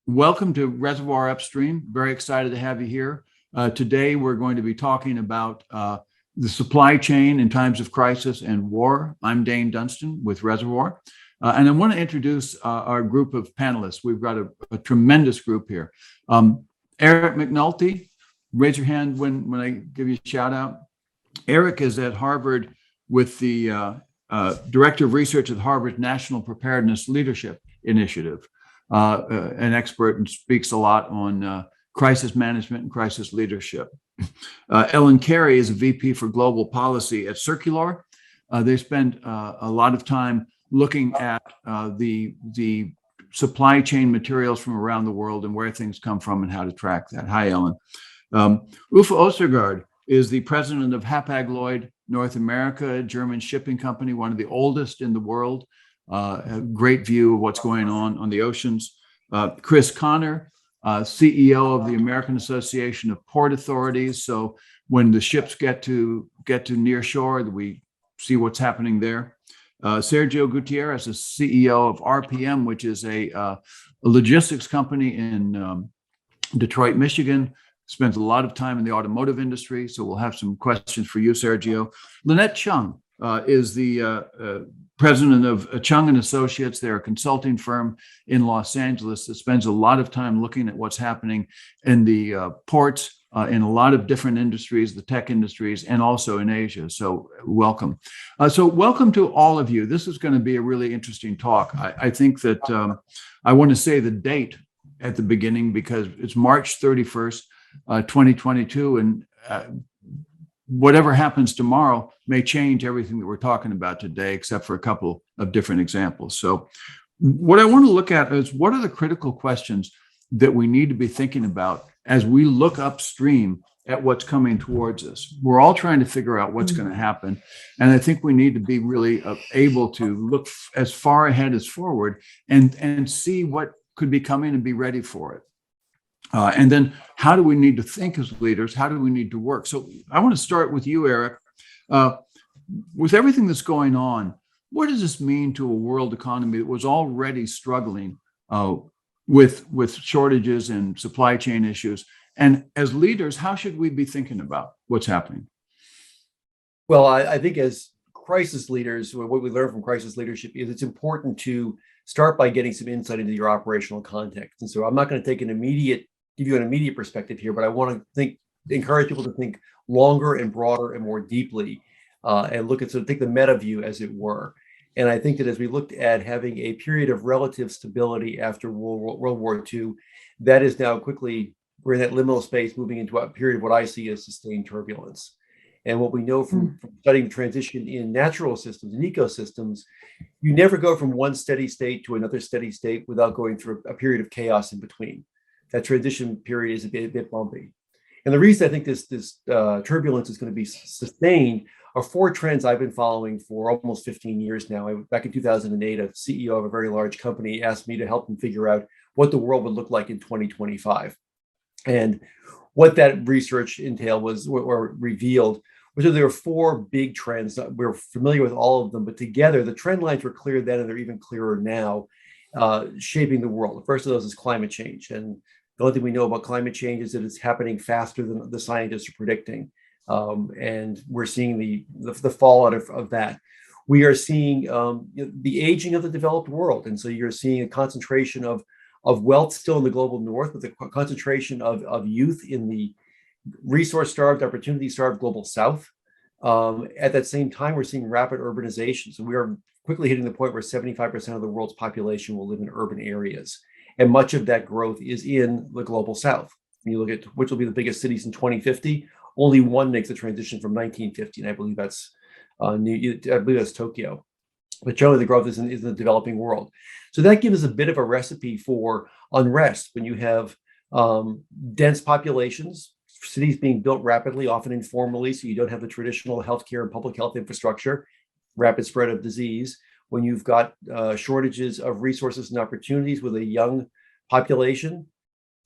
Welcome to Reservoir Upstream. Very excited to have you here. Today, we're going to be talking about the supply chain in times of crisis and war. I'm Dane Dunstan with Reservoir. And I want to introduce our group of panelists. We've got a tremendous group here. Eric McNulty, raise your hand when I give you a shout out. Eric is at Harvard with the Director of Research at Harvard's National Preparedness Leadership Initiative. An expert and speaks a lot on crisis management and crisis leadership. Ellen Carey is a VP for Global Policy at Circular. They spend a lot of time looking at the supply chain materials from around the world and where things come from and how to track that. Hi, Ellen. Uffe Ostergaard is the president of Hapag-Lloyd North America, a German shipping company, one of the oldest in the world. A great view of what's going on the oceans. Chris Connor, CEO of the American Association of Port Authorities. So when the ships get to near shore, we see what's happening there. Sergio Gutierrez is CEO of RPM, which is a logistics company in Detroit, Michigan. Spends a lot of time in the automotive industry. So we'll have some questions for you, Sergio. Liennette Chung is the president of Chung and Associates. They're a consulting firm in Los Angeles that spends a lot of time looking at what's happening in the ports in a lot of different industries, the tech industries, and also in Asia. So welcome. So welcome to all of you. This is going to be a really interesting talk. I think that I want to say the date at the beginning because it's March 31st, 2022, and whatever happens tomorrow may change everything that we're talking about today, except for a couple of different examples. So what I want to look at is what are the critical questions that we need to be thinking about as we look upstream at what's coming towards us. We're all trying to figure out what's going to happen. And I think we need to be really able to look as far ahead as forward and see what could be coming and be ready for it. And then how do we need to think as leaders? How do we need to work? So I want to start with you, Eric. With everything that's going on, what does this mean to a world economy that was already struggling with shortages and supply chain issues? And as leaders, how should we be thinking about what's happening? Well, I think as crisis leaders, what we learn from crisis leadership is it's important to start by getting some insight into your operational context. And so I'm not going to give you an immediate perspective here, but I want to encourage people to think longer and broader and more deeply and look at take the meta view, as it were. And I think that as we looked at having a period of relative stability after World War II, that is now we're in that liminal space moving into a period of what I see as sustained turbulence. And what we know from studying transition in natural systems and ecosystems, you never go from one steady state to another steady state without going through a period of chaos in between. That transition period is a bit bumpy. And the reason I think this turbulence is going to be sustained are four trends I've been following for almost 15 years now. Back in 2008, a CEO of a very large company asked me to help him figure out what the world would look like in 2025. And what that research entailed or revealed was that there were four big trends. We're familiar with all of them, but together the trend lines were clear then and they're even clearer now, shaping the world. The first of those is climate change. And the only thing we know about climate change is that it's happening faster than the scientists are predicting. And we're seeing the fallout of that. We are seeing the aging of the developed world. And so you're seeing a concentration of wealth still in the global north, with a concentration of youth in the resource-starved, opportunity-starved global south. At that same time, we're seeing rapid urbanization. So we are quickly hitting the point where 75% of the world's population will live in urban areas. And much of that growth is in the global south. When you look at which will be the biggest cities in 2050, only one makes the transition from 1950, and I believe that's Tokyo. But generally, the growth is in the developing world. So that gives us a bit of a recipe for unrest when you have dense populations, cities being built rapidly, often informally, so you don't have the traditional healthcare and public health infrastructure, rapid spread of disease. When you've got shortages of resources and opportunities with a young population,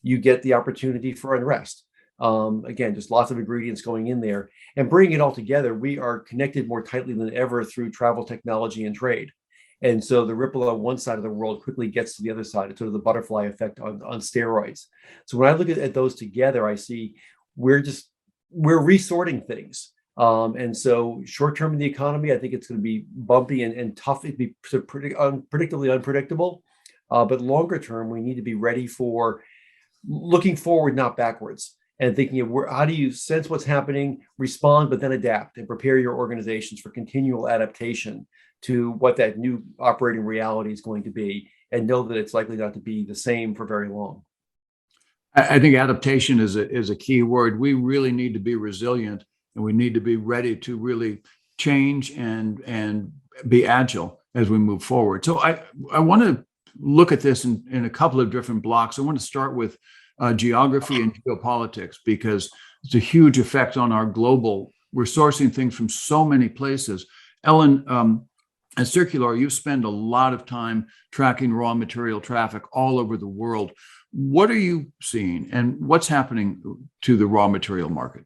you get the opportunity for unrest. Again, just lots of ingredients going in there. And bringing it all together, we are connected more tightly than ever through travel, technology, and trade. And so the ripple on one side of the world quickly gets to the other side. It's sort of the butterfly effect on steroids. So when I look at those together, I see we're resorting things. And so short term in the economy, I think it's going to be bumpy and tough. It'd be pretty unpredictably unpredictable. But longer term, we need to be ready for looking forward, not backwards, and thinking of how do you sense what's happening, respond, but then adapt and prepare your organizations for continual adaptation to what that new operating reality is going to be, and know that it's likely not to be the same for very long. I think adaptation is a key word. We really need to be resilient, and we need to be ready to really change and be agile as we move forward. So I want to look at this in a couple of different blocks. I want to start with geography and geopolitics, because it's a huge effect on our global. We're sourcing things from so many places. Ellen, at Circular, you spend a lot of time tracking raw material traffic all over the world. What are you seeing, and what's happening to the raw material market?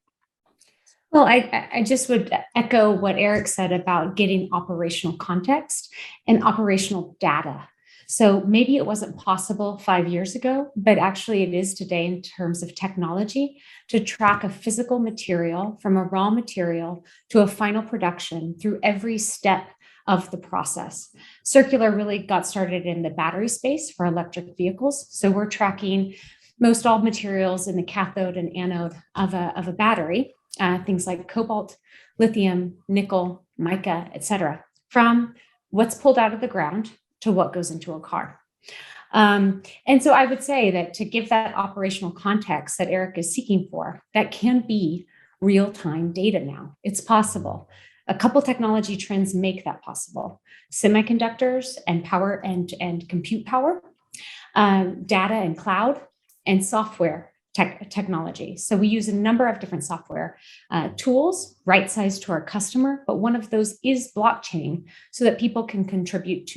Well, I just would echo what Eric said about getting operational context and operational data. So maybe it wasn't possible 5 years ago, but actually it is today in terms of technology to track a physical material from a raw material to a final production through every step of the process. Circular really got started in the battery space for electric vehicles. So we're tracking most all materials in the cathode and anode of a battery, things like cobalt, lithium, nickel, mica, et cetera, from what's pulled out of the ground to what goes into a car. And so I would say that to give that operational context that Eric is seeking for, that can be real-time data now. It's possible. A couple technology trends make that possible: semiconductors and power and compute power, data and cloud, and software technology. So we use a number of different software tools, right-sized to our customer, but one of those is blockchain, so that people can contribute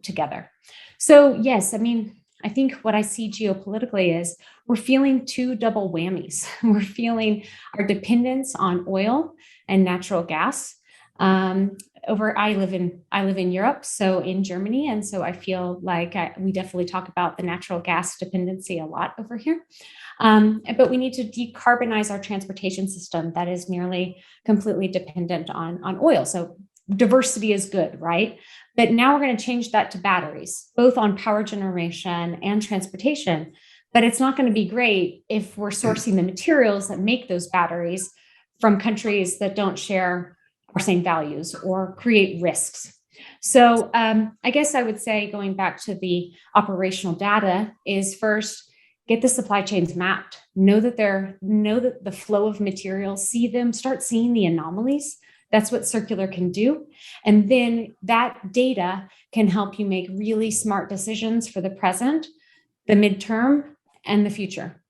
together. So yes, I mean, I think what I see geopolitically is we're feeling two double whammies. We're feeling our dependence on oil and natural gas. I live in Europe, so in Germany, and so I feel like we definitely talk about the natural gas dependency a lot over here. But we need to decarbonize our transportation system that is nearly completely dependent on oil. So diversity is good, right? But now we're going to change that to batteries, both on power generation and transportation. But it's not going to be great if we're sourcing the materials that make those batteries from countries that don't share our same values or create risks. So I guess I would say, going back to the operational data, is first get the supply chains mapped, know that the flow of materials, see them, start seeing the anomalies. That's what Circular can do. And then that data can help you make really smart decisions for the present, the midterm, and the future.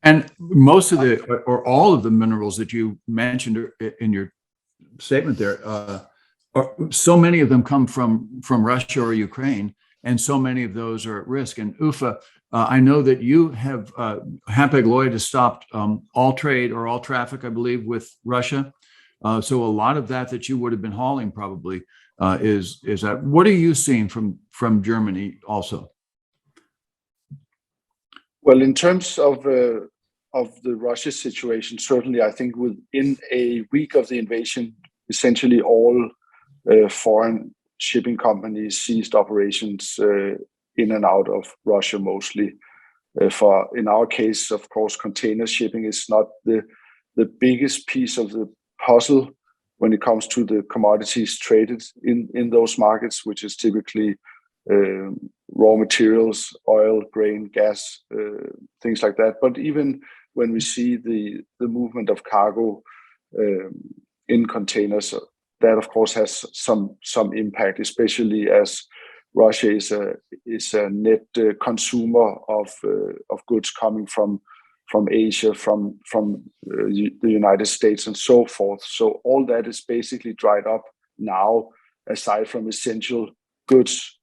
And most of or all of the minerals that you mentioned in your statement there, so many of them come from Russia or Ukraine, and so many of those are at risk. And Uffe, I know that you have Hapag-Lloyd has stopped all trade or all traffic, I believe, with Russia. So a lot of that you would have been hauling probably is that. What are you seeing from Germany also? Well, in terms of the Russia situation, certainly I think within a week of the invasion, essentially all foreign shipping companies ceased operations in and out of Russia mostly. In our case, of course, container shipping is not the biggest piece of the puzzle when it comes to the commodities traded in those markets, which is typically raw materials, oil, grain, gas, things like that. But even when we see the movement of cargo in containers, that of course has some impact, especially as Russia is a net consumer of goods coming from Asia, from the United States, and so forth. So all that is basically dried up now, aside from essential goods,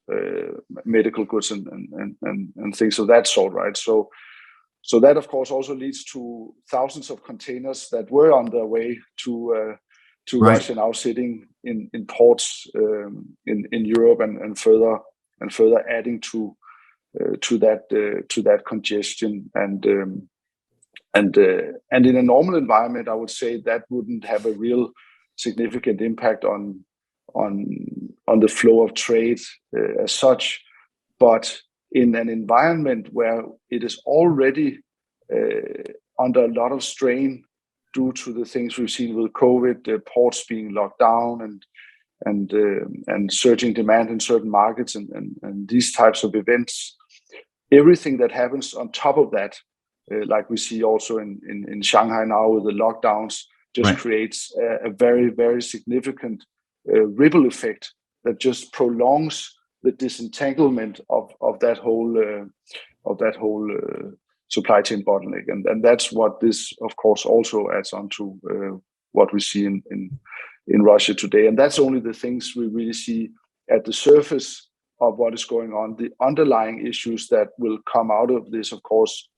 medical goods, and things of that sort, right? So that of course also leads to thousands of containers that were on their way to to Right. Russia now sitting in ports in Europe and further adding to that congestion and in a normal environment, I would say that wouldn't have a real significant impact on the flow of trade as such. But in an environment where it is already under a lot of strain due to the things we've seen with COVID, the ports being locked down and surging demand in certain markets and these types of events, everything that happens on top of that, like we see also in Shanghai now with the lockdowns, just Right. creates a very, very significant ripple effect that just prolongs the disentanglement of that whole supply chain bottleneck, and that's what this, of course, also adds on to what we see in Russia today. And that's only the things we really see at the surface of what is going on. The underlying issues that will come out of this, of course,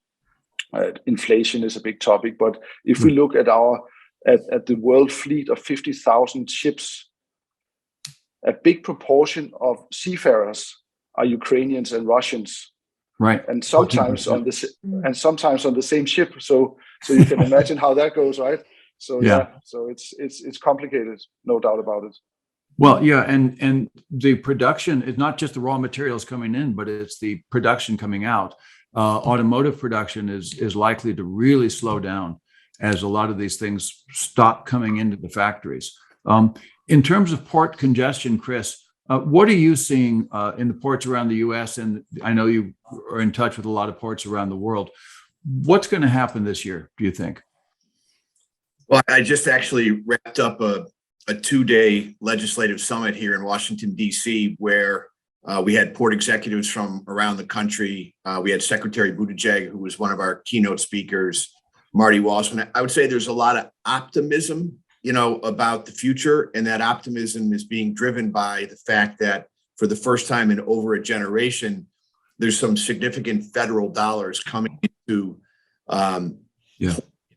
inflation is a big topic. But if we look at at the world fleet of 50,000 ships, a big proportion of seafarers are Ukrainians and Russians, Right. and sometimes on the same ship. So you can imagine how that goes, right? So so it's complicated, no doubt about it. Well, yeah, and the production is not just the raw materials coming in, but it's the production coming out. Automotive production is likely to really slow down as a lot of these things stop coming into the factories. In terms of port congestion, Chris, what are you seeing in the ports around the U.S.? And I know you are in touch with a lot of ports around the world. What's going to happen this year, do you think? Well, I just actually wrapped up a 2-day legislative summit here in Washington, D.C., where we had port executives from around the country. We had Secretary Buttigieg, who was one of our keynote speakers, Marty Walsh. And I would say there's a lot of optimism, about the future. And that optimism is being driven by the fact that for the first time in over a generation, there's some significant federal dollars coming into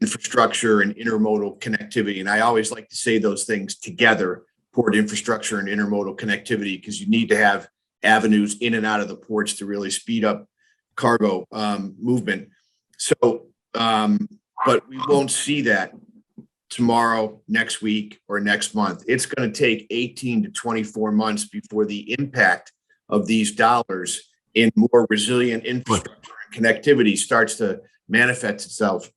infrastructure and intermodal connectivity. And I always like to say those things together, port infrastructure and intermodal connectivity, because you need to have avenues in and out of the ports to really speed up cargo movement. So, but we won't see that tomorrow, next week, or next month. It's going to take 18 to 24 months before the impact of these dollars in more resilient infrastructure and connectivity starts to manifest itself.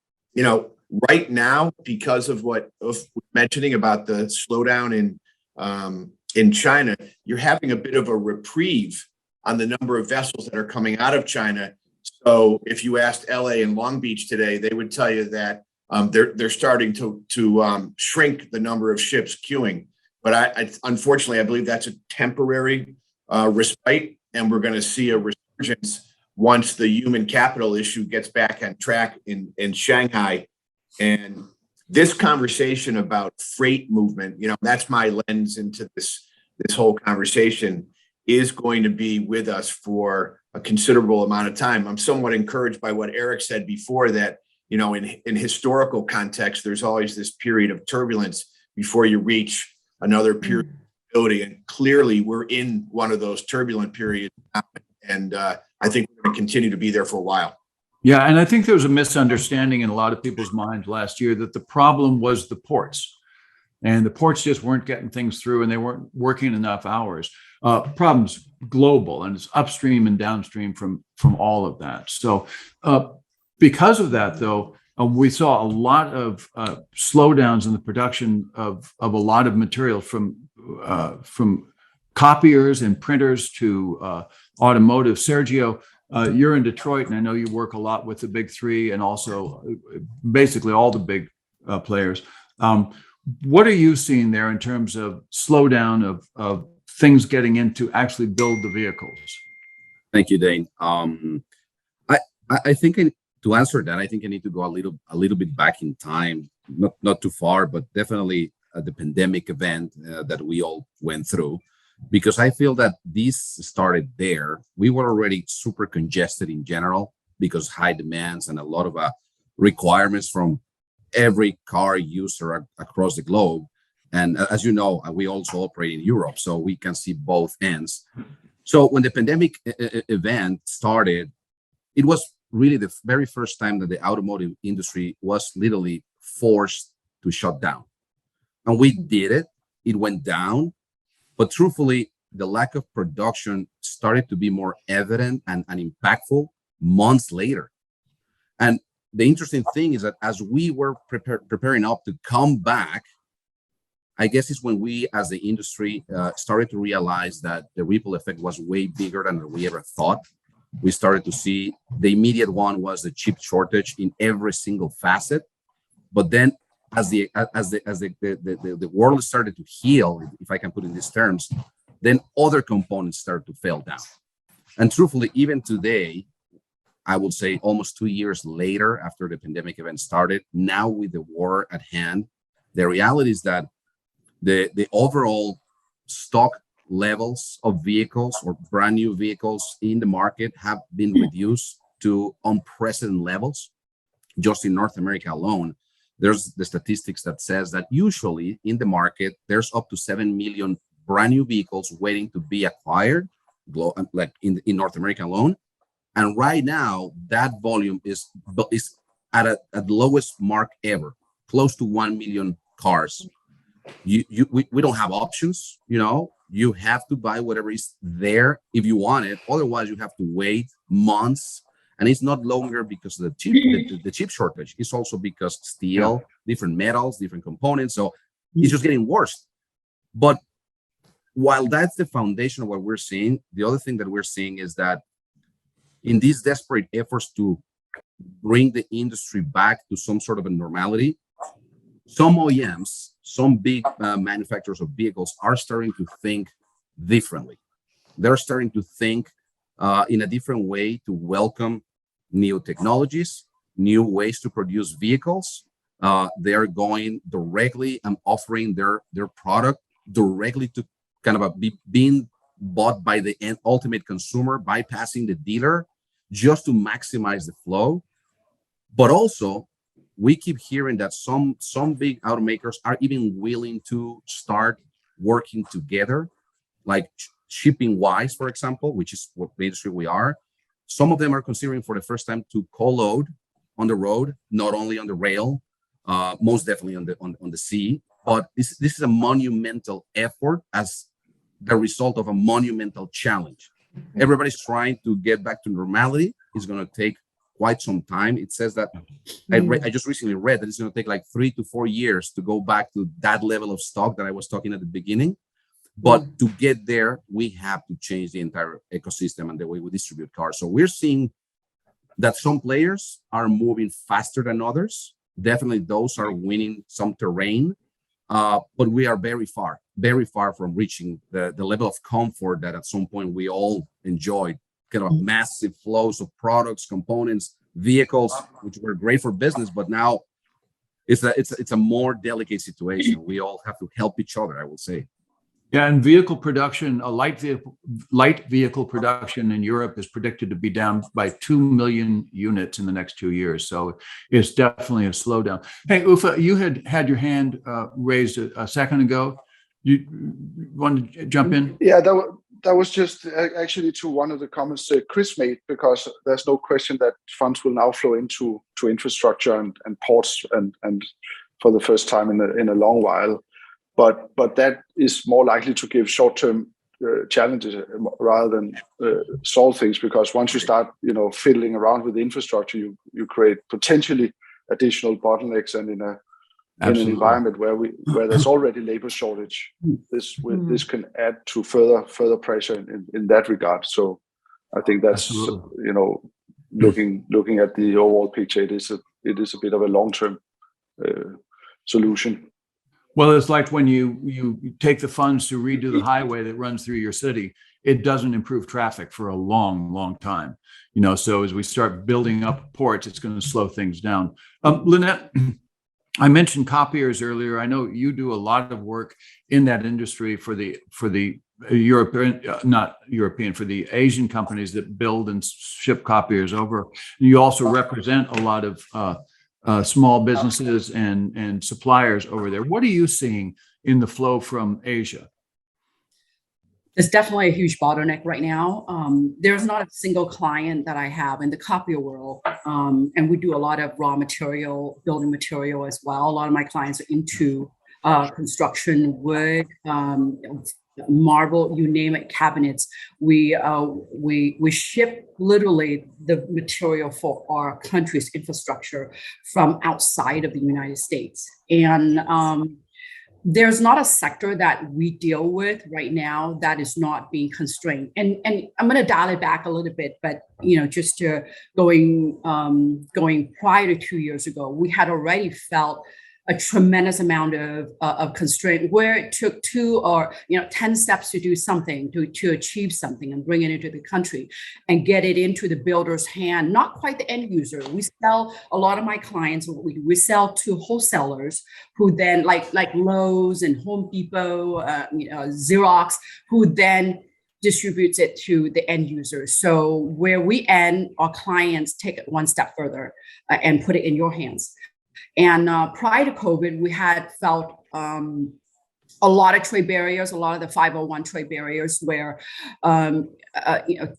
Right now, because of what Uffe was mentioning about the slowdown in China, you're having a bit of a reprieve on the number of vessels that are coming out of China. So if you asked LA and Long Beach today, they would tell you that they're starting to shrink the number of ships queuing. But unfortunately, I believe that's a temporary respite, and we're going to see a resurgence once the human capital issue gets back on track in Shanghai. And this conversation about freight movement, that's my lens into this whole conversation, is going to be with us for a considerable amount of time. I'm somewhat encouraged by what Eric said before, that in historical context, there's always this period of turbulence before you reach another period of stability. And clearly we're in one of those turbulent periods now. And I think we're going to continue to be there for a while. Yeah, and I think there was a misunderstanding in a lot of people's minds last year that the problem was the ports. And the ports just weren't getting things through and they weren't working enough hours. Problems global, and it's upstream and downstream from all of that. So because of that, though, we saw a lot of slowdowns in the production of a lot of material from copiers and printers to automotive. Sergio, you're in Detroit, and I know you work a lot with the big three and also basically all the big players. What are you seeing there in terms of slowdown of things getting in to actually build the vehicles? Thank you, Dane. I think to answer that, I think I need to go a little bit back in time, not too far, but definitely the pandemic event that we all went through, because I feel that this started there. We were already super congested in general because high demands and a lot of requirements from every car user across the globe. And as you know, we also operate in Europe, so we can see both ends. So when the pandemic event started, it was really the very first time that the automotive industry was literally forced to shut down. And we did it. It went down. But truthfully, the lack of production started to be more evident and impactful months later. And the interesting thing is that as we were preparing up to come back, I guess it's when we, as the industry, started to realize that the ripple effect was way bigger than we ever thought. We started to see the immediate one was the chip shortage in every single facet. But then, as the world started to heal, if I can put it in these terms, then other components started to fail down. And truthfully, even today, I would say almost 2 years later, after the pandemic event started, now with the war at hand, the reality is that the overall stock levels of vehicles or brand new vehicles in the market have been reduced to unprecedented levels. Just in North America alone, there's the statistics that says that usually in the market, there's up to 7 million brand new vehicles waiting to be acquired, like in North America alone. And right now, that volume is at the lowest mark ever, close to 1 million cars. We don't have options, you have to buy whatever is there if you want it. Otherwise, you have to wait months. And it's not longer because of the chip shortage. It's also because steel, different metals, different components. So it's just getting worse. But while that's the foundation of what we're seeing, the other thing that we're seeing is that in these desperate efforts to bring the industry back to some sort of a normality, some OEMs, some big manufacturers of vehicles are starting to think differently. They're starting to think in a different way to welcome new technologies, new ways to produce vehicles. They are going directly and offering their product directly to kind of being bought by the ultimate consumer, bypassing the dealer, just to maximize the flow. But also, we keep hearing that some big automakers are even willing to start working together, like shipping wise, for example, which is what the industry we are. Some of them are considering for the first time to co-load on the road, not only on the rail, most definitely on the sea. But this is a monumental effort as the result of a monumental challenge. Everybody's trying to get back to normality. It's going to take quite some time. It says that I just recently read that it's going to take like 3 to 4 years to go back to that level of stock that I was talking at the beginning. But to get there, we have to change the entire ecosystem and the way we distribute cars. So we're seeing that some players are moving faster than others. Definitely those are winning some terrain. But we are very far from reaching the level of comfort that at some point we all enjoyed, kind of massive flows of products, components, vehicles, which were great for business. But now it's a more delicate situation. We all have to help each other, I would say. Yeah, and vehicle production, light vehicle production in Europe is predicted to be down by 2 million units in the next 2 years. So it's definitely a slowdown. Hey, Uffe, you had your hand raised a second ago. You want to jump in? Yeah, that was just actually to one of the comments Chris made, because there's no question that funds will now flow into infrastructure and ports and for the first time in a long while. But that is more likely to give short-term challenges rather than solve things, because once you start, fiddling around with the infrastructure, you create potentially additional bottlenecks, and in an environment where there's already labor shortage, this can add to further pressure in that regard. So I think that's looking at the overall picture, it is a bit of a long-term solution. Well, it's like when you take the funds to redo the highway that runs through your city, it doesn't improve traffic for a long, long time. So as we start building up ports, it's going to slow things down. Liennette, I mentioned copiers earlier. I know you do a lot of work in that industry for the European, not European, for the Asian companies that build and ship copiers over. You also represent a lot of small businesses and suppliers over there. What are you seeing in the flow from Asia? It's definitely a huge bottleneck right now. There's not a single client that I have in the copier world, and we do a lot of raw material, building material as well. A lot of my clients are into construction, wood, marble, you name it, cabinets. We ship literally the material for our country's infrastructure from outside of the United States, and there's not a sector that we deal with right now that is not being constrained. And I'm going to dial it back a little bit, but just to going prior to 2 years ago, we had already felt a tremendous amount of constraint where it took 2 or 10 steps to do something, to achieve something and bring it into the country and get it into the builder's hand, not quite the end user. We sell, a lot of my clients, we sell to wholesalers who then like Lowe's and Home Depot, Xerox, who then distributes it to the end user. So where we end, our clients take it one step further and put it in your hands. And prior to COVID, we had felt a lot of trade barriers, a lot of the 501 trade barriers where,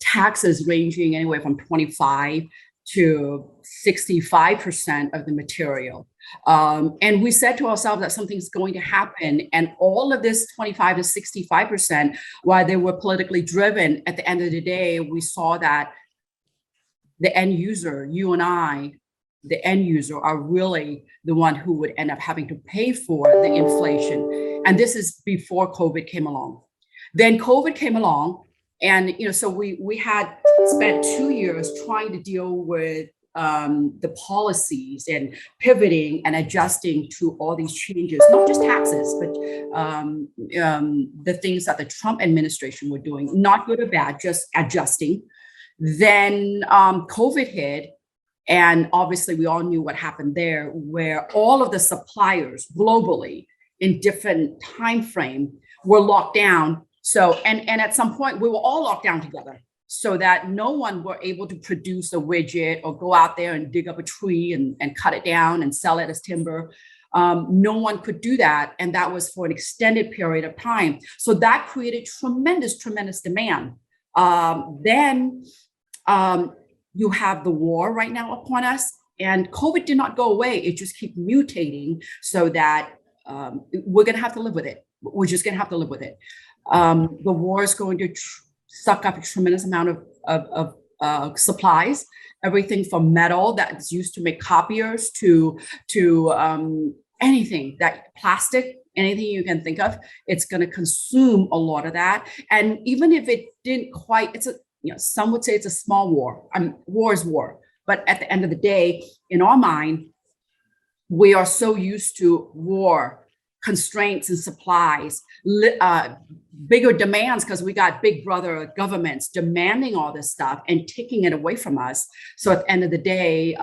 taxes ranging anywhere from 25 to 65% of the material. And we said to ourselves that something's going to happen. And all of this 25 to 65%, while they were politically driven, at the end of the day, we saw that the end user, you and I, the end user are really the one who would end up having to pay for the inflation. And this is before COVID came along. Then COVID came along, and so we had spent 2 years trying to deal with the policies and pivoting and adjusting to all these changes, not just taxes, but the things that the Trump administration were doing, not good or bad, just adjusting. Then COVID hit. And obviously, we all knew what happened there, where all of the suppliers globally in different time frame were locked down. So, and at some point, we were all locked down together so that no one were able to produce a widget or go out there and dig up a tree and cut it down and sell it as timber. No one could do that. And that was for an extended period of time. So that created tremendous demand. Then you have the war right now upon us, and COVID did not go away. It just keeps mutating so that we're going to have to live with it. We're just going to have to live with it. The war is going to suck up a tremendous amount of supplies, everything from metal that's used to make copiers to anything, that plastic, anything you can think of. It's going to consume a lot of that. And even if it didn't quite, some would say it's a small war. War is war. But at the end of the day, in our mind, we are so used to war, constraints and supplies, bigger demands, because we got big brother governments demanding all this stuff and taking it away from us. So at the end of the day,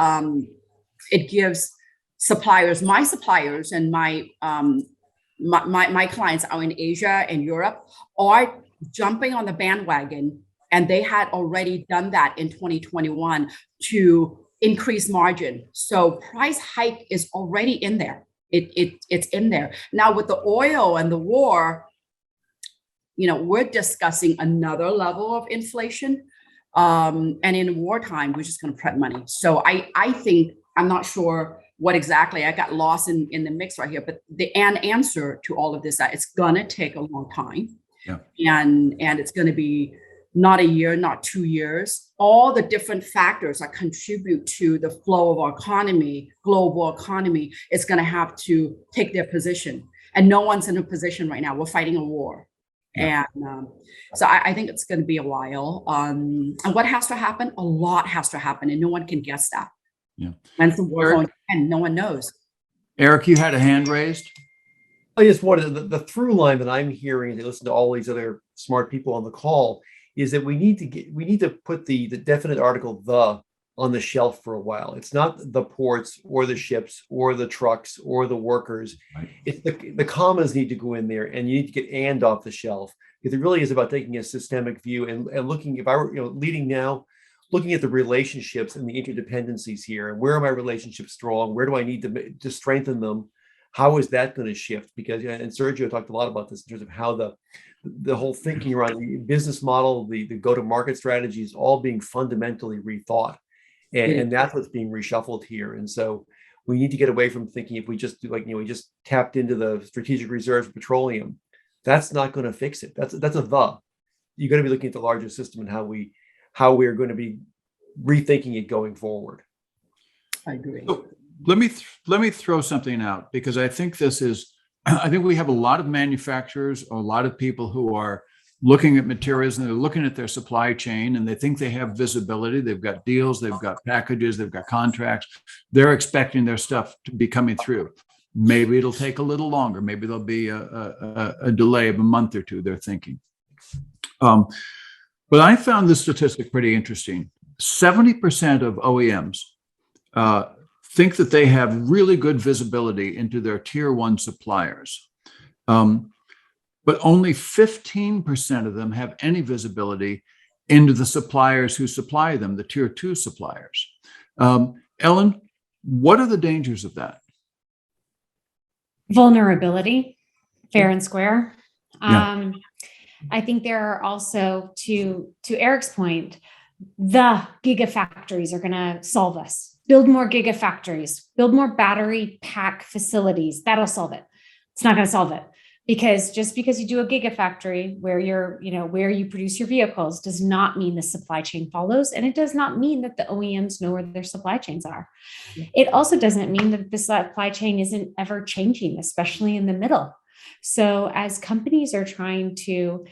it gives suppliers, my suppliers and my clients out in Asia and Europe are jumping on the bandwagon. And they had already done that in 2021 to increase margin. So price hike is already in there. It's in there. Now with the oil and the war, we're discussing another level of inflation. And in wartime, we're just going to print money. So I think, I'm not sure what exactly, I got lost in the mix right here, but the answer to all of this, that it's going to take a long time. Yeah. And it's going to be not a year, not 2 years. All the different factors that contribute to the flow of our economy, global economy, is going to have to take their position. And no one's in a position right now. We're fighting a war. Yeah. And so I think it's going to be a while. And what has to happen? A lot has to happen, and no one can guess that. Yeah. When's the war going to end? No one knows. Eric, you had a hand raised. I just wanted the through line that I'm hearing, to listen to all these other smart people on the call, is that we need to put the definite article "the" on the shelf for a while. It's not the ports or the ships or the trucks or the workers. Right. It's the commas need to go in there, and you need to get "and" off the shelf, because it really is about taking a systemic view and looking. If I were leading now, looking at the relationships and the interdependencies here, and where are my relationships strong? Where do I need to strengthen them? how is that going to shift? Because, and Sergio talked a lot about this in terms of how the whole thinking around the business model, the go-to-market strategy is all being fundamentally rethought. And that's what's being reshuffled here. And so we need to get away from thinking if we just do we just tapped into the strategic reserves of petroleum, that's not going to fix it. That's you got to be looking at the larger system and how we're going to be rethinking it going forward. I agree. So let me throw something out, because I think I think we have a lot of manufacturers, or a lot of people who are looking at materials, and they're looking at their supply chain, and they think they have visibility. They've got deals, they've got packages, they've got contracts. They're expecting their stuff to be coming through. Maybe it'll take a little longer. Maybe there'll be a delay of a month or two, they're thinking. But I found this statistic pretty interesting. 70% of OEMs think that they have really good visibility into their tier one suppliers. But only 15% of them have any visibility into the suppliers who supply them, the tier two suppliers. Ellen, what are the dangers of that? Vulnerability, fair and square. Yeah. I think there are also, to Eric's point, the gigafactories are going to solve us. Build more gigafactories, build more battery pack facilities. That'll solve it. It's not going to solve it, because just because you do a gigafactory where where you produce your vehicles does not mean the supply chain follows. And it does not mean that the OEMs know where their supply chains are. It also doesn't mean that the supply chain isn't ever changing, especially in the middle. So as companies are trying to,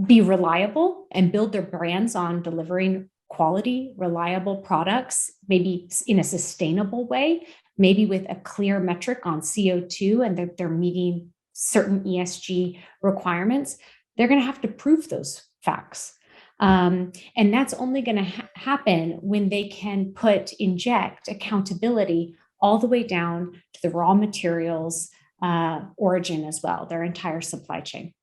be reliable and build their brands on delivering quality, reliable products, maybe in a sustainable way, maybe with a clear metric on CO2, and that they're meeting certain ESG requirements, they're going to have to prove those facts. And that's only going to happen when they can inject accountability all the way down to the raw materials origin as well, their entire supply chain.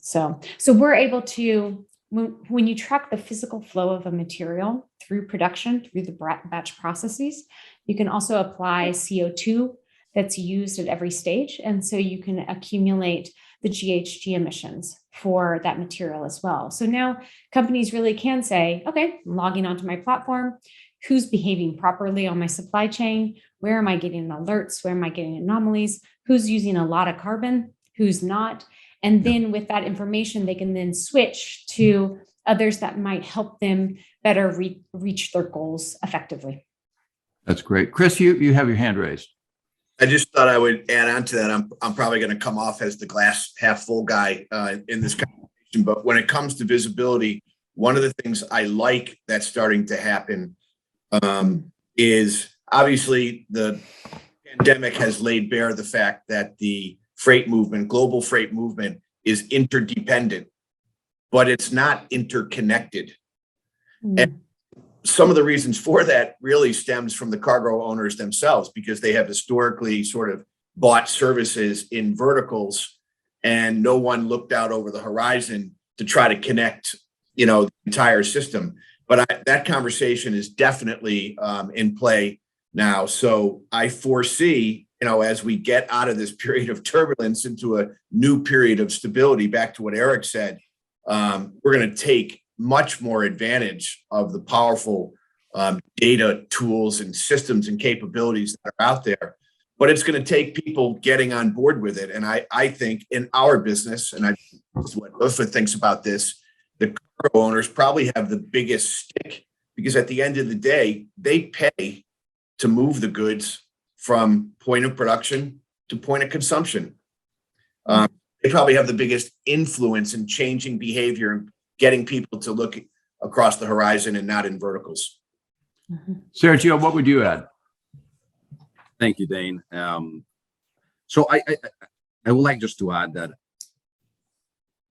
So we're able to, when you track the physical flow of a material through production, through the batch processes, you can also apply CO2 that's used at every stage. And so you can accumulate the GHG emissions for that material as well. So now companies really can say, okay, I'm logging onto my platform. Who's behaving properly on my supply chain? Where am I getting alerts? Where am I getting anomalies? Who's using a lot of carbon? Who's not? And then with that information, they can then switch to others that might help them better reach their goals effectively. That's great. Chris, you have your hand raised. I just thought I would add on to that. I'm probably going to come off as the glass half full guy in this conversation, but when it comes to visibility, one of the things I like that's starting to happen is obviously the pandemic has laid bare the fact that the freight movement, global freight movement, is interdependent, but it's not interconnected. And some of the reasons for that really stems from the cargo owners themselves, because they have historically sort of bought services in verticals, and no one looked out over the horizon to try to connect, the entire system. But that conversation is definitely in play now. So I foresee, as we get out of this period of turbulence into a new period of stability, back to what Eric said, we're going to take much more advantage of the powerful data tools and systems and capabilities that are out there. But it's going to take people getting on board with it. And I think in our business, and this is what Uffe thinks about this, the cargo owners probably have the biggest stick, because at the end of the day, they pay to move the goods from point of production to point of consumption. They probably have the biggest influence in changing behavior and getting people to look across the horizon and not in verticals. Sergio, what would you add? Thank you, Dane. So I would like just to add that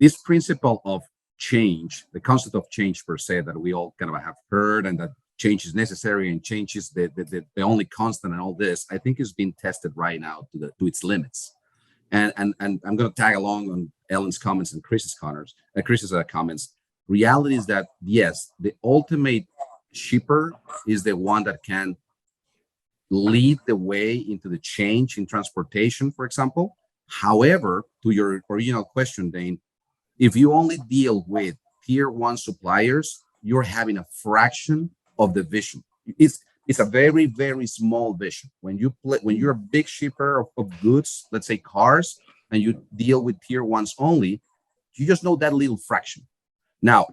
this principle of change, the concept of change per se, that we all kind of have heard, and that change is necessary and change is the only constant and all this, I think is being tested right now to its limits. And I'm going to tag along on Ellen's comments and Chris's comments. Reality is that, yes, the ultimate shipper is the one that can lead the way into the change in transportation, for example. However, to your original question, Dane, if you only deal with tier one suppliers, you're having a fraction of the vision. It's a very, very small vision. When you're a big shipper of goods, let's say cars, and you deal with tier ones only, you just know that little fraction. Now,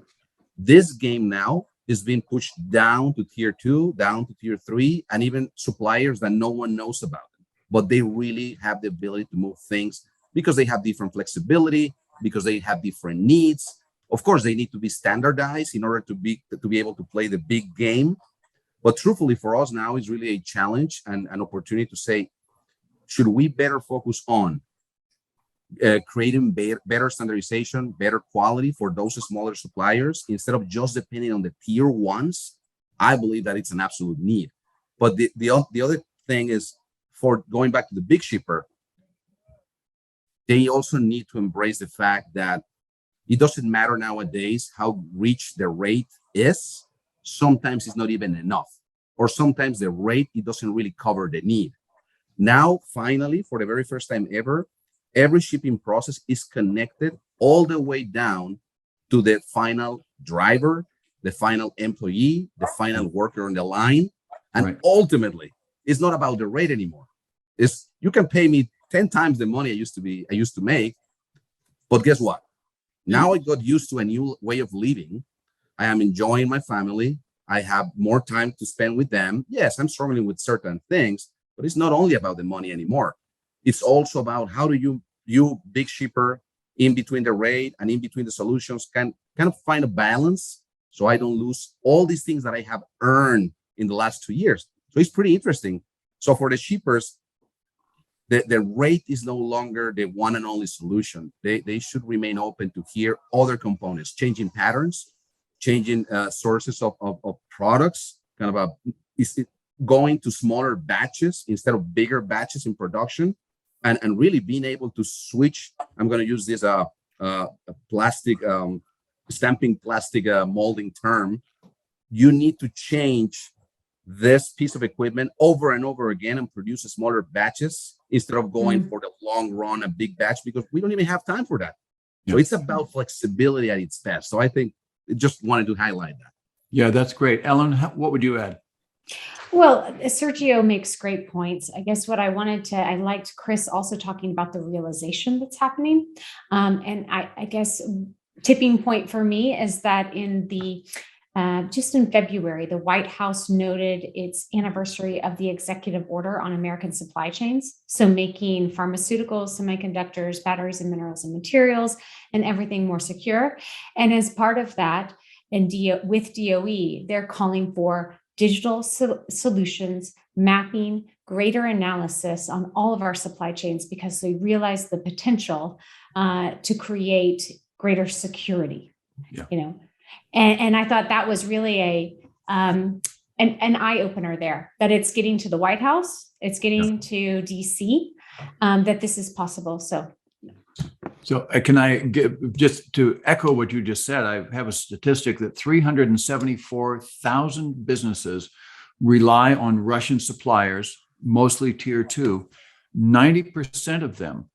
this game now is being pushed down to tier two, down to tier three, and even suppliers that no one knows about. But they really have the ability to move things because they have different flexibility, because they have different needs. Of course, they need to be standardized in order to be able to play the big game. But truthfully, for us now is really a challenge and an opportunity to say, should we better focus on creating better standardization, better quality for those smaller suppliers instead of just depending on the tier ones? I believe that it's an absolute need. But the other thing is, for going back to the big shipper, they also need to embrace the fact that it doesn't matter nowadays how rich the rate is. Sometimes it's not even enough, or sometimes the rate, it doesn't really cover the need. Now, finally, for the very first time ever, every shipping process is connected all the way down to the final driver, the final employee, the final worker on the line. And ultimately, it's not about the rate anymore. It's, you can pay me 10 times the money I used to make, but guess what? Now I got used to a new way of living. I am enjoying my family. I have more time to spend with them. Yes, I'm struggling with certain things, but it's not only about the money anymore. It's also about how do you big shipper in between the rate and in between the solutions can kind of find a balance so I don't lose all these things that I have earned in the last 2 years. So it's pretty interesting. So for the shippers, the rate is no longer the one and only solution. They should remain open to hear other components, changing patterns, changing sources of products, kind of going to smaller batches instead of bigger batches in production, and really being able to switch. I'm going to use this plastic stamping plastic molding term. You need to change this piece of equipment over and over again and produce smaller batches instead of going for the long run, a big batch, because we don't even have time for that. So it's about flexibility at its best. So I think just wanted to highlight that. Yeah, that's great. Ellen, what would you add? Well, Sergio makes great points. I guess what I liked Chris also talking about the realization that's happening. And I guess tipping point for me is that just in February, the White House noted its anniversary of the executive order on American supply chains. So making pharmaceuticals, semiconductors, batteries and minerals and materials, and everything more secure. And as part of that, with DOE, they're calling for digital solutions, mapping, greater analysis on all of our supply chains, because they realize the potential to create greater security. And I thought that was really an eye opener there, that it's getting to the White House, it's getting to DC, that this is possible. So can I just to echo what you just said, I have a statistic that 374,000 businesses rely on Russian suppliers, mostly tier two. 90% of them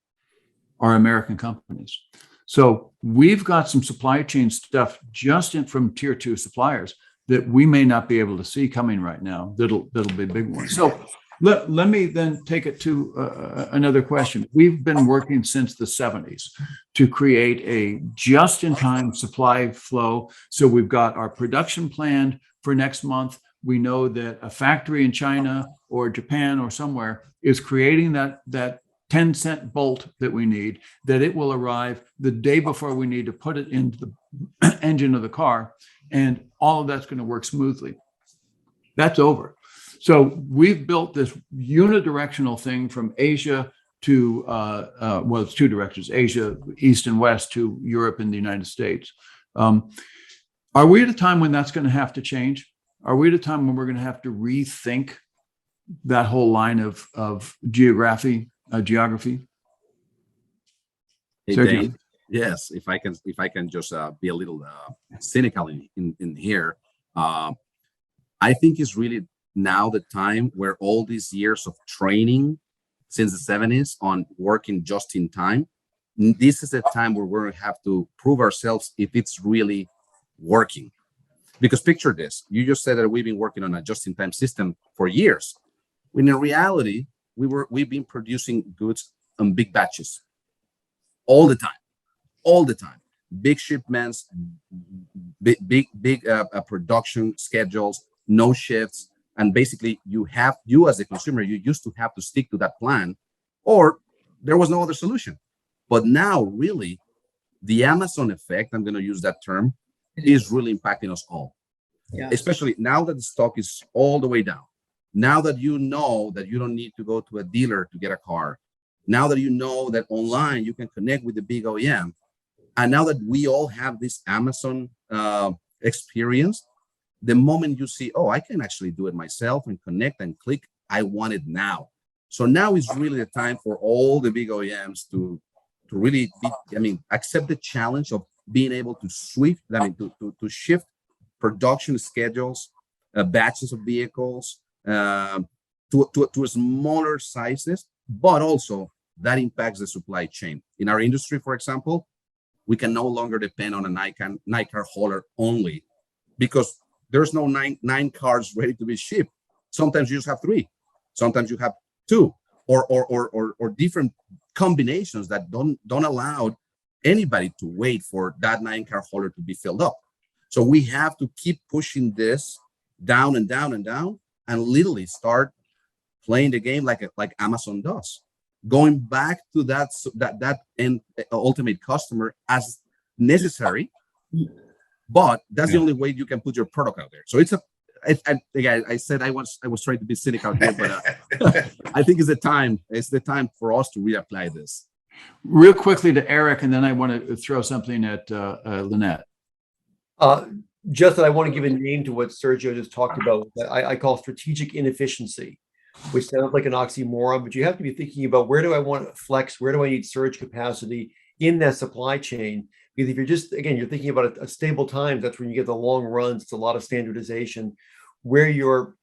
are American companies. So we've got some supply chain stuff just from tier two suppliers that we may not be able to see coming right now. That'll be a big one. So let me then take it to another question. We've been working since the 70s to create a just-in-time supply flow. So we've got our production planned for next month. We know that a factory in China or Japan or somewhere is creating that 10-cent bolt that we need, that it will arrive the day before we need to put it into the engine of the car, and all of that's going to work smoothly. That's over. So we've built this unidirectional thing from Asia to, it's two directions, Asia, East and West, to Europe and the United States. Are we at a time when that's going to have to change? Are we at a time when we're going to have to rethink that whole line of geography? Hey, Dane, yes, if I can just be a little cynical in here, I think it's really now the time where all these years of training since the 70s on working just in time, this is the time where we're going to have to prove ourselves if it's really working. Because picture this, you just said that we've been working on a just-in-time system for years, when in reality, we've been producing goods on big batches all the time, big shipments, big production schedules, no shifts. And basically you as a consumer, you used to have to stick to that plan, or there was no other solution. But now really the Amazon effect, I'm going to use that term, is really impacting us all. Yeah. Especially now that the stock is all the way down. Now that you know that you don't need to go to a dealer to get a car. Now that you know that online you can connect with the big OEM. And now that we all have this Amazon experience, the moment you see, oh, I can actually do it myself and connect and click, I want it now. So now is really the time for all the big OEMs to really accept the challenge of being able to to shift production schedules, batches of vehicles to smaller sizes, but also that impacts the supply chain. In our industry, for example, we can no longer depend on a nine car hauler only, because there's no nine cars ready to be shipped. Sometimes you just have 3, sometimes you have 2, or different combinations that don't allow anybody to wait for that 9 car hauler to be filled up. So we have to keep pushing this down and down and down, and literally start playing the game like Amazon does, going back to that end ultimate customer as necessary. But that's the only way you can put your product out there. So I said I was trying to be cynical here, but I think it's the time for us to reapply this. Real quickly to Eric, and then I want to throw something at Liennette. Just that I want to give a name to what Sergio just talked about. I call strategic inefficiency, which sounds like an oxymoron, but you have to be thinking about, where do I want to flex? Where do I need surge capacity in that supply chain? Because if you're thinking about a stable time, that's when you get the long runs. It's a lot of standardization. Where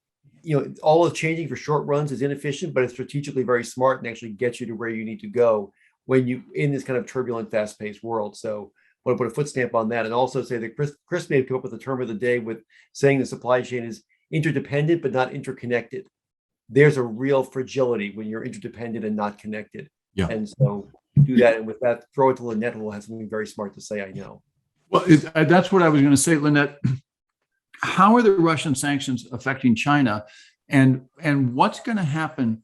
all of changing for short runs is inefficient, but it's strategically very smart and actually gets you to where you need to go when you in this kind of turbulent, fast-paced world. So I want to put a foot stamp on that, and also say that Chris may have come up with the term of the day with saying the supply chain is interdependent but not interconnected. There's a real fragility when you're interdependent and not connected. Yeah. And so do that. And with that, throw it to Liennette, who will have something very smart to say, I know. Well, that's what I was going to say, Liennette. How are the Russian sanctions affecting China? And what's going to happen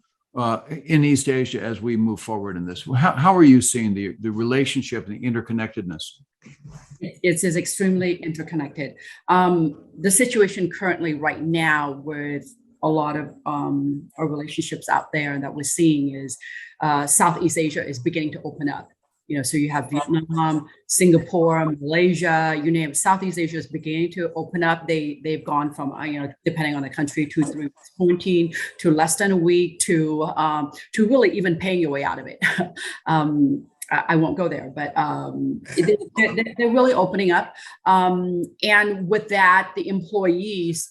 in East Asia as we move forward in this? How are you seeing the relationship and the interconnectedness? It's extremely interconnected. The situation currently right now with a lot of our relationships out there that we're seeing is Southeast Asia is beginning to open up. So you have Vietnam, Singapore, Malaysia, you name it. Southeast Asia is beginning to open up. They've gone from, depending on the country, 2 to 3 weeks quarantine to less than a week to really even paying your way out of it. I won't go there, but they're really opening up. And with that, the employees,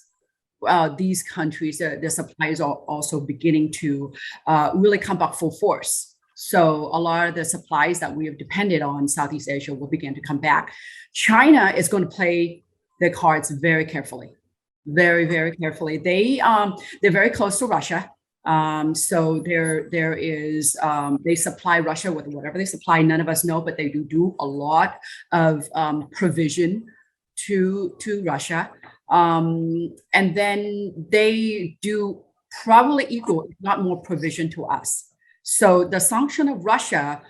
these countries, the suppliers are also beginning to really come back full force. So a lot of the supplies that we have depended on Southeast Asia will begin to come back. China is going to play their cards very carefully, very, very carefully. They're very close to Russia. So there is, they supply Russia with whatever they supply. None of us know, but they do a lot of provision to Russia. And then they do probably equal, if not more, provision to us. So the sanction of Russia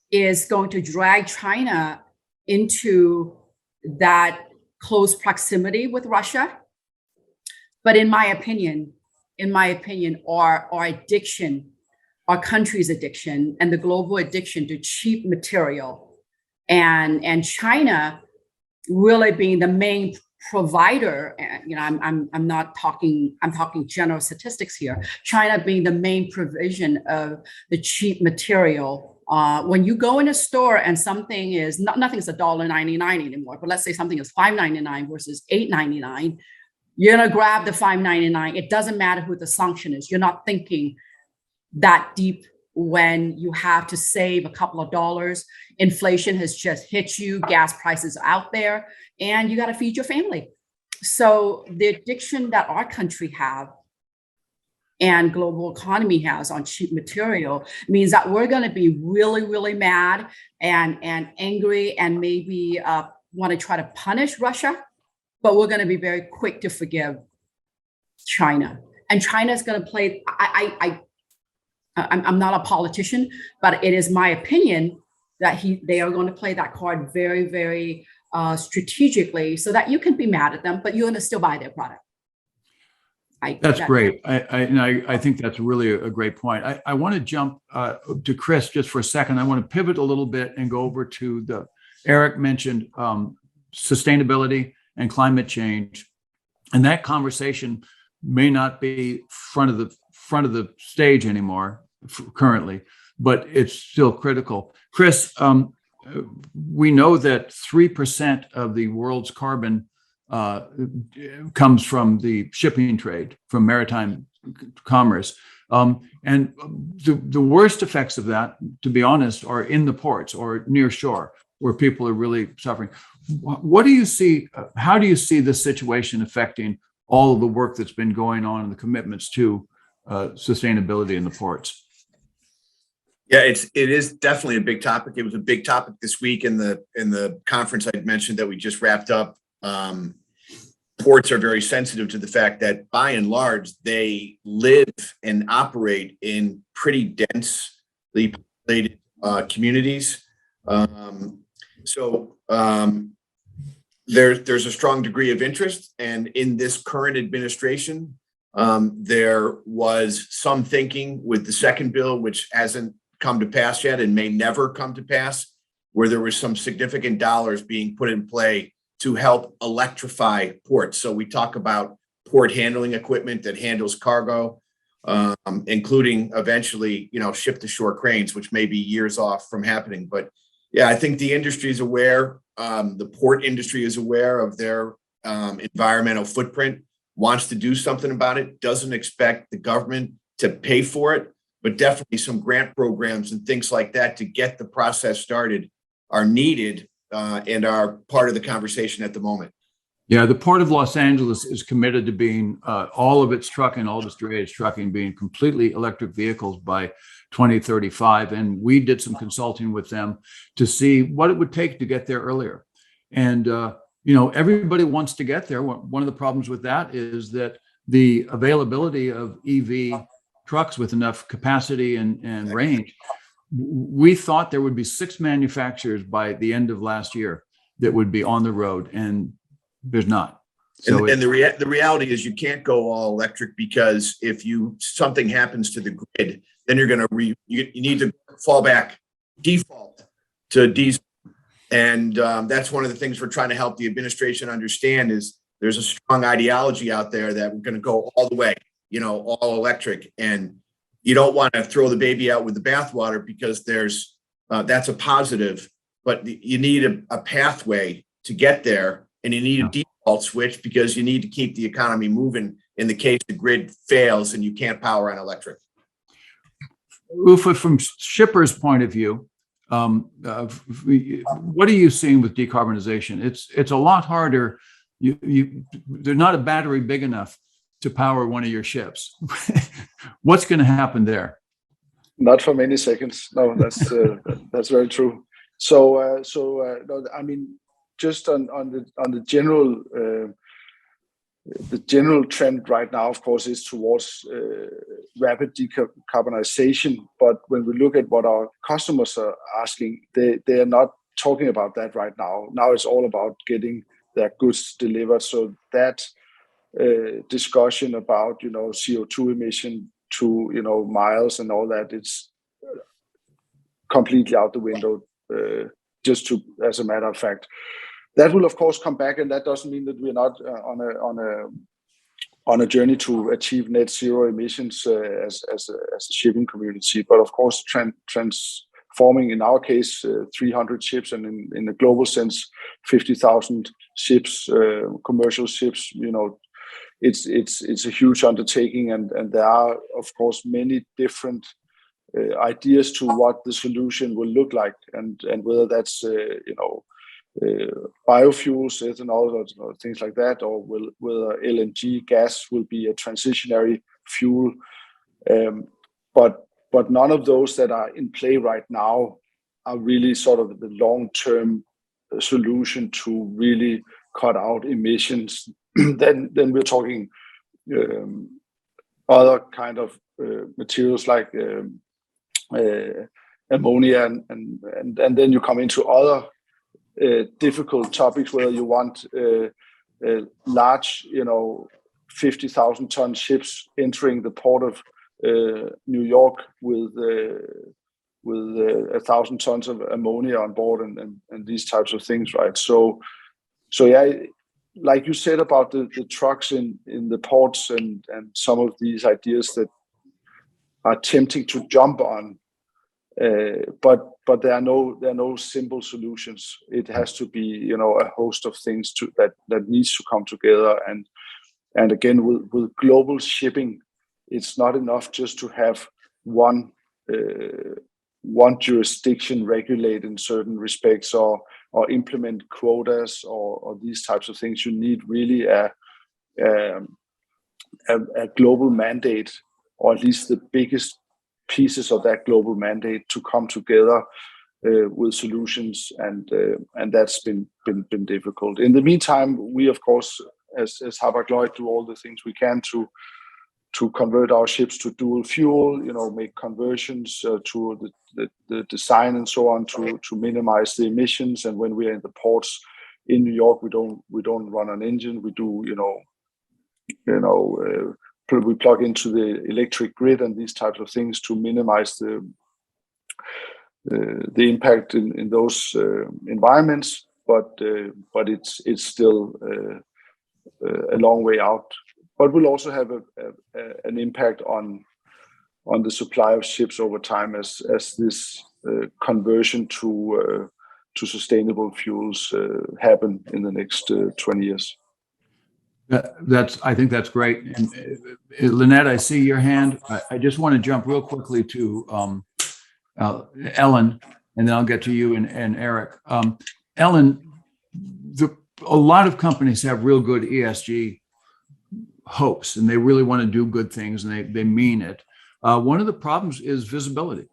is going to drag China into that close proximity with Russia. But in my opinion, our addiction, our country's addiction, and the global addiction to cheap material, and China really being the main provider, I'm talking general statistics here. China being the main provision of the cheap material. When you go in a store and something is nothing's $1.99 anymore, but let's say something is $5.99 versus $8.99, You're going to grab the $5.99. It doesn't matter who the sanction is. You're not thinking that deep when you have to save a couple of dollars. Inflation has just hit you. Gas prices are out there, and you got to feed your family. So the addiction that our country have and global economy has on cheap material means that we're going to be really, really mad and angry and maybe want to try to punish Russia, but we're going to be very quick to forgive China. And China is going to play, I'm not a politician, but it is my opinion that they are going to play that card very, very strategically so that you can be mad at them, but you're going to still buy their product. That's great. I think that's really a great point. I want to jump to Chris just for a second. I want to pivot a little bit and go over to Eric mentioned sustainability and climate change. And that conversation may not be front of the stage anymore currently, but it's still critical. Chris, we know that 3% of the world's carbon comes from the shipping trade, from maritime commerce. And the worst effects of that, to be honest, are in the ports or near shore, where people are really suffering. What do you see? How do you see this situation affecting all of the work that's been going on and the commitments to sustainability in the ports? Yeah, it is definitely a big topic. It was a big topic this week in the conference I mentioned that we just wrapped up. Ports are very sensitive to the fact that by and large, they live and operate in pretty densely populated communities. So there's a strong degree of interest. And in this current administration, there was some thinking with the second bill, which hasn't come to pass yet and may never come to pass, where there was some significant dollars being put in play to help electrify ports. So we talk about port handling equipment that handles cargo, including eventually, ship to shore cranes, which may be years off from happening. But yeah, I think the industry is aware. The port industry is aware of their environmental footprint, wants to do something about it, doesn't expect the government to pay for it, but definitely some grant programs and things like that to get the process started are needed and are part of the conversation at the moment. Yeah, the Port of Los Angeles is committed to being all of its trucking, all of its drayage trucking being completely electric vehicles by 2035. And we did some consulting with them to see what it would take to get there earlier. And, everybody wants to get there. One of the problems with that is that the availability of EV trucks with enough capacity and range, we thought there would be 6 manufacturers by the end of last year that would be on the road, and there's not. So and the reality is you can't go all electric, because if something happens to the grid, then you're going to you need to default to diesel. And that's one of the things we're trying to help the administration understand is there's a strong ideology out there that we're going to go all the way, all electric. And you don't want to throw the baby out with the bathwater, because that's a positive, but you need a pathway to get there, and you need a default switch because you need to keep the economy moving in the case the grid fails and you can't power on electric. Uffe, from shippers' point of view, what are you seeing with decarbonization? It's a lot harder. There's not a battery big enough to power one of your ships. What's going to happen there? Not for many seconds. No, that's very true. So no, I mean, just on the general trend right now, of course, is towards rapid decarbonization. But when we look at what our customers are asking, they are not talking about that right now. Now it's all about getting their goods delivered. So that discussion about CO2 emission to miles and all that, it's completely out the window. As a matter of fact, that will of course come back, and that doesn't mean that we're not on a journey to achieve net zero emissions as a shipping community. But of course, transforming in our case 300 ships, and in a global sense 50,000 ships, commercial ships, it's a huge undertaking, and there are of course many different ideas to what the solution will look like, and whether that's biofuels, ethanol, or things like that, or whether LNG gas will be a transitionary fuel. But none of those that are in play right now are really sort of the long-term solution to really cut out emissions. then we're talking other kind of materials like ammonia, and then you come into other difficult topics, whether you want large, 50,000 ton ships entering the port of New York with 1,000 tons of ammonia on board, and these types of things, right? So yeah, like you said about the trucks in the ports and some of these ideas that are tempting to jump on, but there are no simple solutions. It has to be a host of things that needs to come together, and again with global shipping, it's not enough just to have one jurisdiction regulate in certain respects or implement quotas or these types of things. You need really a global mandate, or at least the biggest pieces of that global mandate to come together with solutions, and that's been difficult. In the meantime, we of course, as Hapag-Lloyd, do all the things we can to convert our ships to dual fuel, make conversions to the design and so on to minimize the emissions. And when we are in the ports in New York, we don't run an engine. We do, we plug into the electric grid and these types of things to minimize the impact in those environments. But it's still a long way out. But we'll also have an impact on the supply of ships over time as this conversion to sustainable fuels happen in the next 20 years. I think that's great. And Liennette, I see your hand. I just want to jump real quickly to Ellen, and then I'll get to you and Eric. Ellen, a lot of companies have real good ESG hopes, and they really want to do good things, and they mean it. One of the problems is visibility.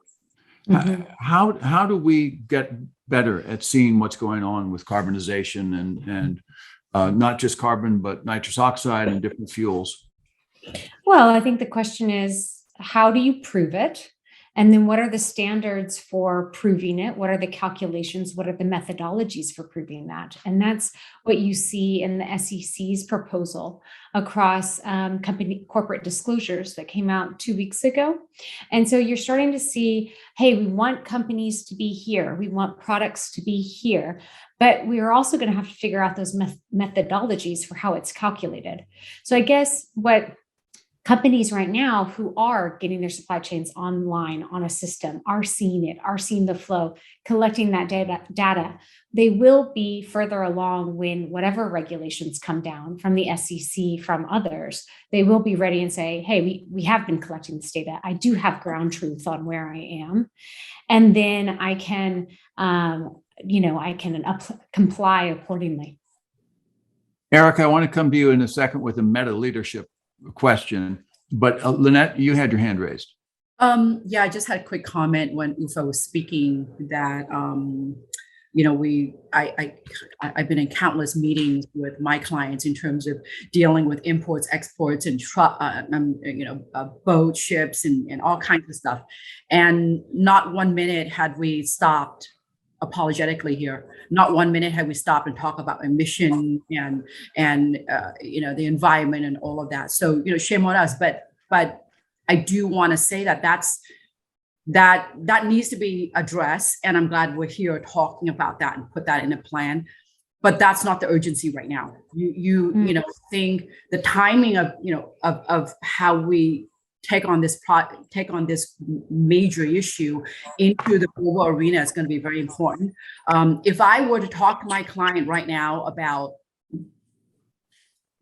Mm-hmm. How do we get better at seeing what's going on with carbonization and not just carbon, but nitrous oxide and different fuels? Well, I think the question is, how do you prove it? And then what are the standards for proving it? What are the calculations? What are the methodologies for proving that? And that's what you see in the SEC's proposal across company corporate disclosures that came out 2 weeks ago. And so you're starting to see, hey, we want companies to be here. We want products to be here. But we are also going to have to figure out those methodologies for how it's calculated. So I guess what companies right now who are getting their supply chains online on a system are seeing it, are seeing the flow, collecting that data. They will be further along when whatever regulations come down from the SEC, from others, they will be ready and say, hey, we have been collecting this data. I do have ground truth on where I am. And then I can, comply accordingly. Eric, I want to come to you in a second with a meta leadership question, but Liennette, you had your hand raised. Yeah, I just had a quick comment when Uffe was speaking that I've been in countless meetings with my clients in terms of dealing with imports, exports, and boat ships and all kinds of stuff, and not 1 minute had we stopped apologetically here. Not 1 minute had we stopped and talk about emission and the environment and all of that. So shame on us. But I do want to say that needs to be addressed, and I'm glad we're here talking about that and put that in a plan. But that's not the urgency right now. You think the timing of how we take on this major issue into the global arena is going to be very important. If I were to talk to my client right now about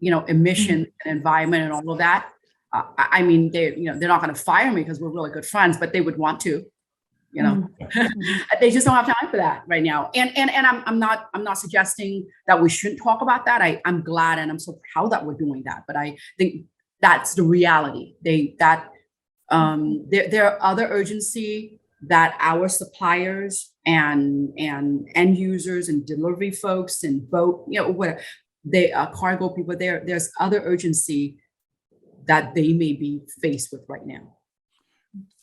emission and environment and all of that. I mean, they're not going to fire me because we're really good friends, but they would want to, they just don't have time for that right now. And I'm not suggesting that we shouldn't talk about that. I'm glad and I'm so proud that we're doing that. But I think that's the reality. There are other urgency that our suppliers and end users and delivery folks and boat, whatever, they are cargo people. There's other urgency that they may be faced with right now.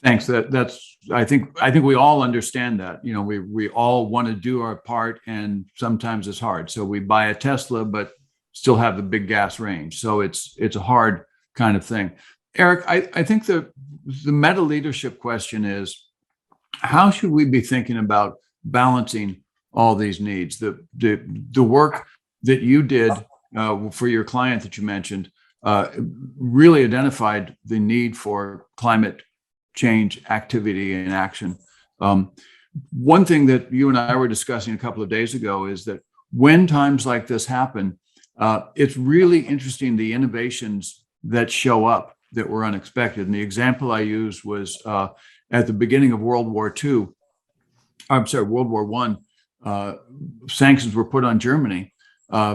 Thanks. I think we all understand that. We all want to do our part, and sometimes it's hard. So we buy a Tesla, but still have the big gas range. So it's a hard kind of thing. Eric, I think the meta leadership question is, how should we be thinking about balancing all these needs? The work that you did for your client that you mentioned really identified the need for climate change activity and action. One thing that you and I were discussing a couple of days ago is that when times like this happen, it's really interesting the innovations that show up that were unexpected. And the example I used was at the beginning of World War I, sanctions were put on Germany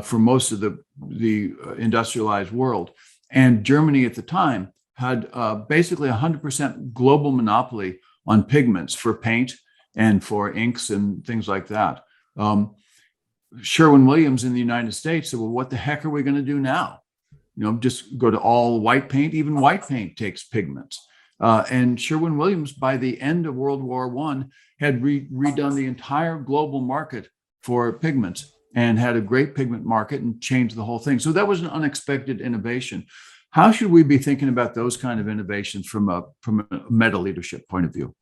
for most of the industrialized world. And Germany at the time had basically 100% global monopoly on pigments for paint and for inks and things like that. Sherwin-Williams in the United States said, well, what the heck are we going to do now? Just go to all white paint. Even white paint takes pigments. And Sherwin-Williams, by the end of World War I, had redone the entire global market for pigments and had a great pigment market and changed the whole thing. So that was an unexpected innovation. How should we be thinking about those kind of innovations from a meta leadership point of view?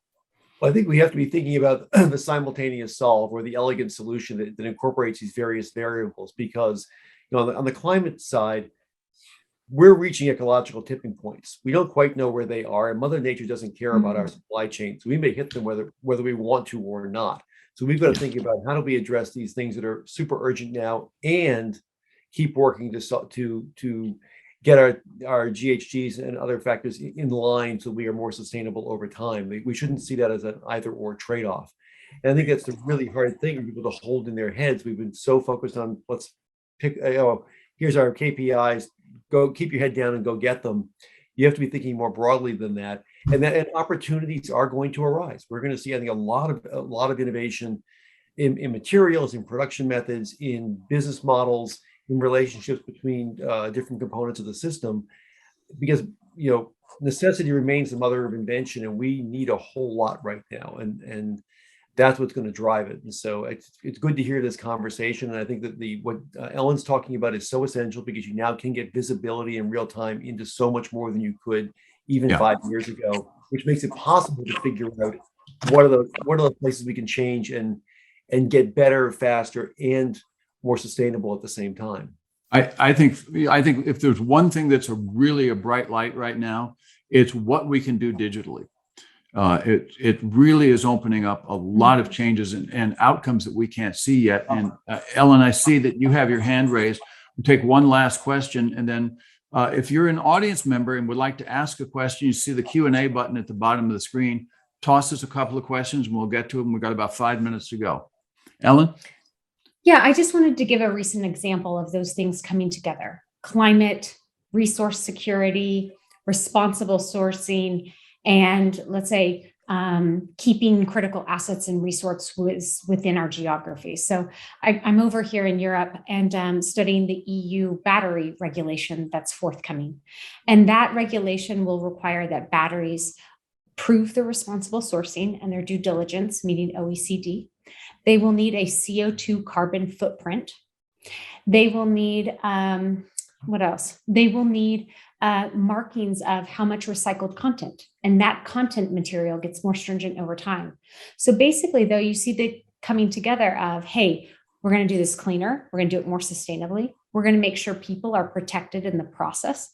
Well, I think we have to be thinking about the simultaneous solve or the elegant solution that incorporates these various variables, because on the climate side, we're reaching ecological tipping points. We don't quite know where they are, and Mother Nature doesn't care about our supply chain. So we may hit them whether we want to or not. So we've got to think about how do we address these things that are super urgent now and keep working to get our GHGs and other factors in line so we are more sustainable over time. We shouldn't see that as an either or trade-off. And I think that's the really hard thing for people to hold in their heads. We've been so focused on let's pick, here's our KPIs, go keep your head down and go get them. You have to be thinking more broadly than that. And opportunities are going to arise. We're going to see, I think, a lot of innovation in materials, in production methods, in business models, in relationships between different components of the system, because necessity remains the mother of invention, and we need a whole lot right now, and that's what's going to drive it. And so it's good to hear this conversation, and I think that what Ellen's talking about is so essential, because you now can get visibility in real time into so much more than you could even 5 years ago, which makes it possible to figure out what are the places we can change and get better, faster, and more sustainable at the same time. I think if there's one thing that's really a bright light right now, it's what we can do digitally. It really is opening up a lot of changes and outcomes that we can't see yet. And Ellen, I see that you have your hand raised. We'll take one last question, and then if you're an audience member and would like to ask a question, you see the Q&A button at the bottom of the screen. Toss us a couple of questions and we'll get to them. We've got about 5 minutes to go. Ellen? Yeah, I just wanted to give a recent example of those things coming together: climate, resource security, responsible sourcing, and let's say keeping critical assets and resources within our geography. So I'm over here in Europe and studying the EU battery regulation that's forthcoming. And that regulation will require that batteries prove their responsible sourcing and their due diligence, meaning OECD. They will need a CO2 carbon footprint. They will need, what else? They will need markings of how much recycled content, and that content material gets more stringent over time. So basically, though, you see the coming together of, hey, we're going to do this cleaner, we're going to do it more sustainably, we're going to make sure people are protected in the process,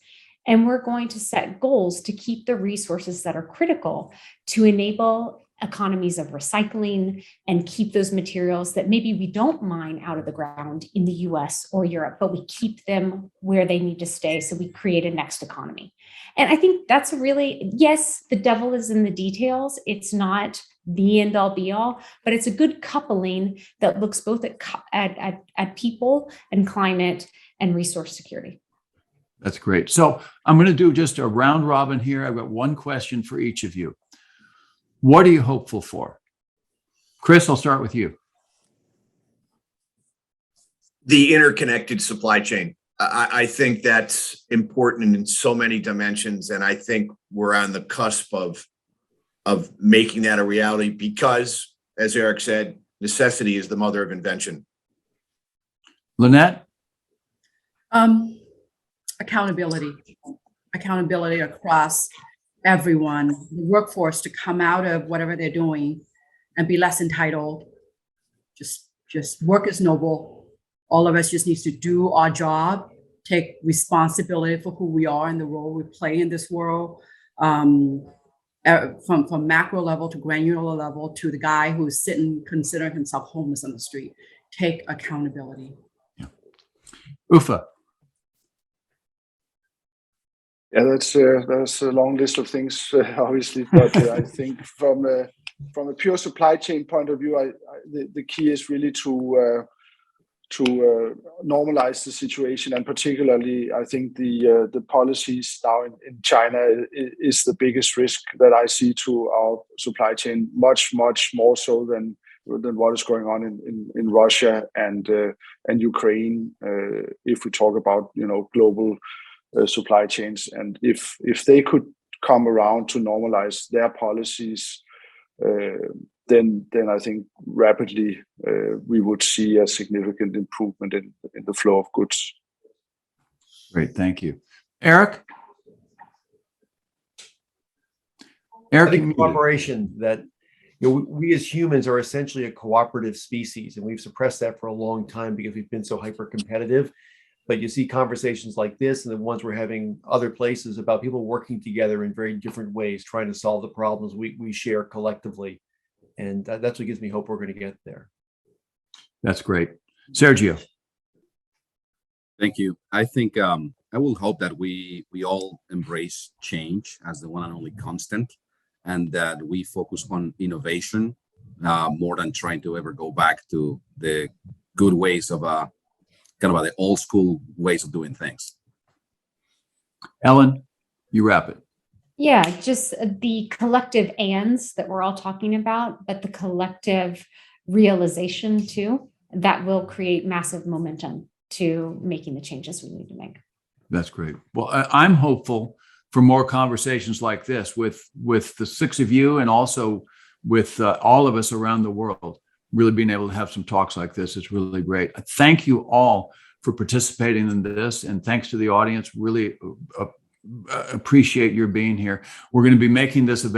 and we're going to set goals to keep the resources that are critical to enable economies of recycling and keep those materials that maybe we don't mine out of the ground in the US or Europe, but we keep them where they need to stay. So we create a next economy. And I think that's really, yes, the devil is in the details. It's not the end all be all, but it's a good coupling that looks both at people and climate and resource security. That's great. So I'm going to do just a round robin here. I've got one question for each of you. What are you hopeful for? Chris, I'll start with you. The interconnected supply chain. I think that's important in so many dimensions. And I think we're on the cusp of making that a reality because, as Eric said, necessity is the mother of invention. Liennette? Accountability across everyone, the workforce to come out of whatever they're doing and be less entitled. Just work is noble. All of us just needs to do our job, take responsibility for who we are and the role we play in this world. From macro level to granular level to the guy who's sitting considering himself homeless on the street. Take accountability. Yeah. Uffe. Yeah, that's a long list of things, obviously, but I think from a pure supply chain point of view, the key is really to normalize the situation, and particularly, I think the policies now in China is the biggest risk that I see to our supply chain, much more so than what is going on in Russia and Ukraine. If we talk about global supply chains, and if they could come around to normalize their policies, then I think rapidly we would see a significant improvement in the flow of goods. Great, thank you. Eric? I think cooperation, that we as humans are essentially a cooperative species, and we've suppressed that for a long time because we've been so hyper competitive. But you see conversations like this and the ones we're having other places about people working together in very different ways, trying to solve the problems we share collectively. And that's what gives me hope we're going to get there. That's great. Sergio. Thank you. I think I will hope that we all embrace change as the one and only constant, and that we focus on innovation more than trying to ever go back to the good ways of kind of the old school ways of doing things. Ellen, you wrap it. Yeah, just the collective ands that we're all talking about, but the collective realization too, that will create massive momentum to making the changes we need to make. That's great. Well, I'm hopeful for more conversations like this with the six of you, and also with all of us around the world. Really being able to have some talks like this is really great. Thank you all for participating in this, and thanks to the audience. Really appreciate your being here. We're going to be making this available